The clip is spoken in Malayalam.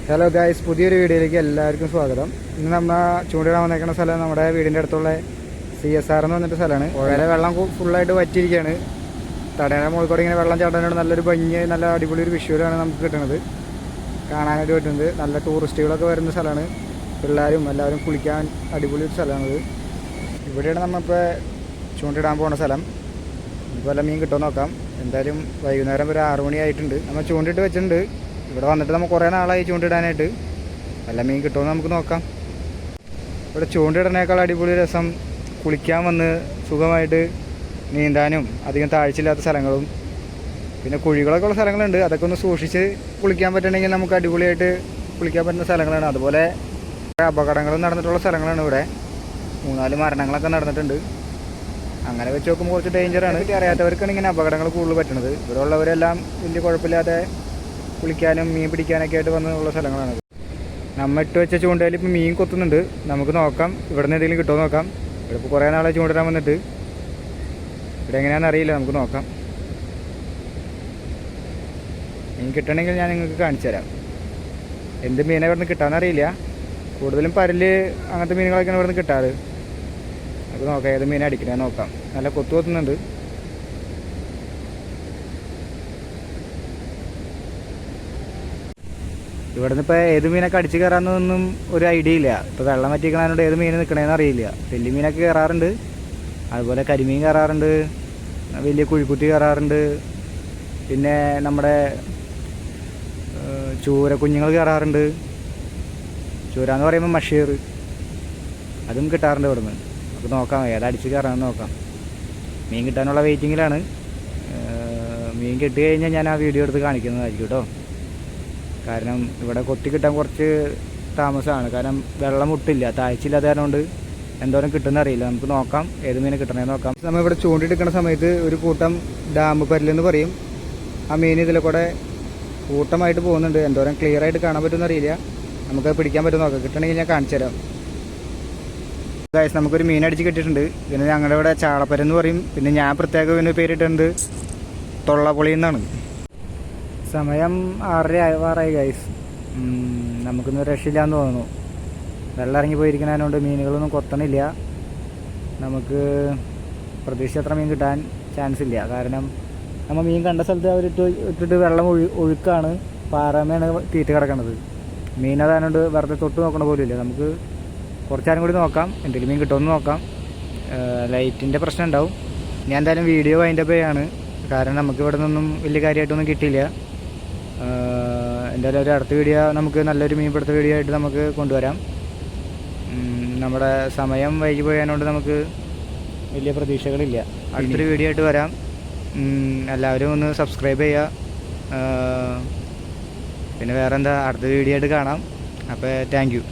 ഹലോ ഗായ്സ്, പുതിയൊരു വീഡിയോയിലേക്ക് എല്ലാവർക്കും സ്വാഗതം. ഇന്ന് നമ്മൾ ചൂണ്ടിടാൻ വന്നേക്കുന്ന സ്ഥലം നമ്മുടെ വീടിൻ്റെ അടുത്തുള്ള CSR എന്ന് പറഞ്ഞിട്ട് സ്ഥലമാണ്. പുഴയിലെ വെള്ളം ഫുള്ളായിട്ട് വറ്റിയിരിക്കുകയാണ്. തടയുടെ മുകളിൽ കൂടെ ഇങ്ങനെ വെള്ളം ചാടാനാണ് നല്ലൊരു ഭംഗി, നല്ല അടിപൊളി ഒരു വിഷ്വലാണ് നമുക്ക് കിട്ടുന്നത്, കാണാനായിട്ട് പറ്റുന്നത്. നല്ല ടൂറിസ്റ്റുകളൊക്കെ വരുന്ന സ്ഥലമാണ്. പിള്ളേരും എല്ലാവരും കുളിക്കാൻ അടിപൊളി ഒരു സ്ഥലമാണിത്. ഇവിടെയാണ് നമ്മളിപ്പോൾ ചൂണ്ടിടാൻ പോകുന്ന സ്ഥലം. ഇപ്പോൾ വല്ല മീൻ കിട്ടുമോ നോക്കാം. എന്തായാലും വൈകുന്നേരം ഒരു 6 മണിയായിട്ടുണ്ട്. നമ്മൾ ചൂണ്ടിട്ട് വെച്ചിട്ടുണ്ട്. ഇവിടെ വന്നിട്ട് നമ്മൾ കുറേ നാളായി ചൂണ്ടിടാനായിട്ട്. വല്ല മീൻ കിട്ടുമെന്ന് നമുക്ക് നോക്കാം. ഇവിടെ ചൂണ്ടിടുന്നേക്കാൾ അടിപൊളി രസം കുളിക്കാൻ വന്ന് സുഖമായിട്ട് നീന്താനും അധികം താഴ്ചയില്ലാത്ത സ്ഥലങ്ങളും പിന്നെ കുഴികളൊക്കെ ഉള്ള സ്ഥലങ്ങളുണ്ട്. അതൊക്കെ ഒന്ന് സൂക്ഷിച്ച് കുളിക്കാൻ പറ്റണമെങ്കിൽ നമുക്ക് അടിപൊളിയായിട്ട് കുളിക്കാൻ പറ്റുന്ന സ്ഥലങ്ങളാണ്. അതുപോലെ അപകടങ്ങളും നടന്നിട്ടുള്ള സ്ഥലങ്ങളാണ്. ഇവിടെ 3-4 മരണങ്ങളൊക്കെ നടന്നിട്ടുണ്ട്. അങ്ങനെ വെച്ച് നോക്കുമ്പോൾ കുറച്ച് ഡേഞ്ചറാണ്. അറിയാത്തവർക്കാണ് ഇങ്ങനെ അപകടങ്ങൾ കൂടുതൽ പറ്റുന്നത്. ഇവിടെ ഉള്ളവരെല്ലാം വലിയ കുഴപ്പമില്ലാതെ കുളിക്കാനും മീൻ പിടിക്കാനൊക്കെ ആയിട്ട് വന്നുള്ള സ്ഥലങ്ങളാണ്. നമ്മൾ ഇട്ട് വെച്ച ചൂണ്ടയിൽ ഇപ്പോൾ മീൻ കൊത്തുന്നുണ്ട്. നമുക്ക് നോക്കാം ഇവിടെ നിന്ന് എന്തെങ്കിലും കിട്ടുമോ നോക്കാം. ഇവിടെ ഇപ്പോൾ കുറേ നാളെ ചൂണ്ടിടാൻ വന്നിട്ട് ഇവിടെ എങ്ങനെയാണെന്ന് അറിയില്ല. നമുക്ക് നോക്കാം. മീൻ കിട്ടണമെങ്കിൽ ഞാൻ നിങ്ങൾക്ക് കാണിച്ചു തരാം. എന്ത് മീനാണ് ഇവിടെ നിന്ന് കിട്ടാമെന്നറിയില്ല. കൂടുതലും പരല് അങ്ങനത്തെ മീനുകളൊക്കെയാണ് ഇവിടെ നിന്ന് കിട്ടാറ്. അത് നോക്കാം ഏത് മീനെ അടിക്കണേ നോക്കാം. നല്ല കൊത്തുന്നുണ്ട്. ഇവിടെ നിന്ന് ഇപ്പോൾ ഏത് മീനൊക്കെ അടിച്ച് കയറാമെന്നൊന്നും ഒരു ഐഡിയ ഇല്ല. ഇപ്പോൾ വെള്ളം വറ്റിക്കണതുകൊണ്ട് ഏത് മീൻ നിൽക്കണേന്ന് അറിയില്ല. വലിയ മീനൊക്കെ കയറാറുണ്ട്, അതുപോലെ കരിമീൻ കയറാറുണ്ട്, വലിയ കുഴിക്കുത്തി കയറാറുണ്ട്, പിന്നെ നമ്മുടെ ചൂര കുഞ്ഞുങ്ങൾ കയറാറുണ്ട്. ചൂര എന്ന് പറയുമ്പോൾ മഷീർ, അതും കിട്ടാറുണ്ട് ഇവിടെ നിന്ന്. നമുക്ക് നോക്കാം ഏതടിച്ച് കയറാമെന്ന് നോക്കാം. മീൻ കിട്ടാനുള്ള വെയിറ്റിങ്ങിലാണ്. മീൻ കിട്ടി കഴിഞ്ഞാൽ ഞാൻ ആ വീഡിയോ എടുത്ത് കാണിക്കുന്നതായിരിക്കും കേട്ടോ. കാരണം ഇവിടെ കൊത്തി കിട്ടാൻ കുറച്ച് താമസമാണ്. കാരണം വെള്ളം മുട്ടില്ല, താഴ്ചയില്ലാതെ കൊണ്ട് എന്തോരം കിട്ടുന്ന അറിയില്ല. നമുക്ക് നോക്കാം ഏത് മീനെ കിട്ടണമെന്ന് നോക്കാം. നമ്മൾ ഇവിടെ ചൂണ്ടിയെടുക്കുന്ന സമയത്ത് ഒരു കൂട്ടം ഡാം പരലെന്ന് പറയും. ആ മീൻ ഇതിലെ കൂടെ കൂട്ടമായിട്ട് പോകുന്നുണ്ട്. എന്തോരം ക്ലിയർ ആയിട്ട് കാണാൻ പറ്റുമെന്ന് അറിയില്ല. നമുക്ക് പിടിക്കാൻ പറ്റും നോക്കാം. കിട്ടണമെങ്കിൽ ഞാൻ കാണിച്ചു തരാം. ഗൈസ്, നമുക്കൊരു മീൻ അടിച്ച് കിട്ടിയിട്ടുണ്ട്. പിന്നെ ഞങ്ങളുടെ ഇവിടെ ചാളപ്പരെന്ന് പറയും. പിന്നെ ഞാൻ പ്രത്യേകം ഇതിന് പേരിട്ടുണ്ട് തൊള്ളപ്പൊളി എന്നാണ്. സമയം 6:30 ഗൈസ്. നമുക്കൊന്നും രക്ഷയില്ലാന്ന് തോന്നുന്നു. വെള്ളം ഇറങ്ങി പോയിരിക്കുന്നതിനോണ്ട് മീനുകളൊന്നും കൊത്തണില്ല. നമുക്ക് പ്രതീക്ഷിച്ചത്ര മീൻ കിട്ടാൻ ചാൻസ് ഇല്ല. കാരണം നമ്മൾ മീൻ കണ്ട സ്ഥലത്ത് ഇട്ടിട്ട് വെള്ളം ഒഴുക്കാണ്, പാറമയാണ് തീറ്റ കിടക്കണത്. മീൻ അതായതുകൊണ്ട് വെറുതെ തൊട്ട് നോക്കണ പോലും ഇല്ല. നമുക്ക് കുറച്ചാരും കൂടി നോക്കാം, എന്തെങ്കിലും മീൻ കിട്ടുമെന്ന് നോക്കാം. ലൈറ്റിൻ്റെ പ്രശ്നം ഉണ്ടാവും. ഞാൻ എന്തായാലും വീഡിയോ വൈൻഡപ്പ് ചെയ്യാണ്. കാരണം നമുക്ക് ഇവിടെ നിന്നൊന്നും വലിയ കാര്യമായിട്ടൊന്നും കിട്ടിയില്ല. എന്തായാലും ഒരു അടുത്ത വീഡിയോ നമുക്ക് നല്ലൊരു മീൻപിടുത്ത വീഡിയോ ആയിട്ട് നമുക്ക് കൊണ്ടുവരാം. നമ്മുടെ സമയം വൈകി പോയതുകൊണ്ട് നമുക്ക് വലിയ പ്രതീക്ഷകളില്ല. അടുത്തൊരു വീഡിയോ ആയിട്ട് വരാം. എല്ലാവരും ഒന്ന് സബ്സ്ക്രൈബ് ചെയ്യുക. പിന്നെ വേറെ എന്താ, അടുത്ത വീഡിയോ ആയിട്ട് കാണാം. അപ്പോൾ താങ്ക് യു.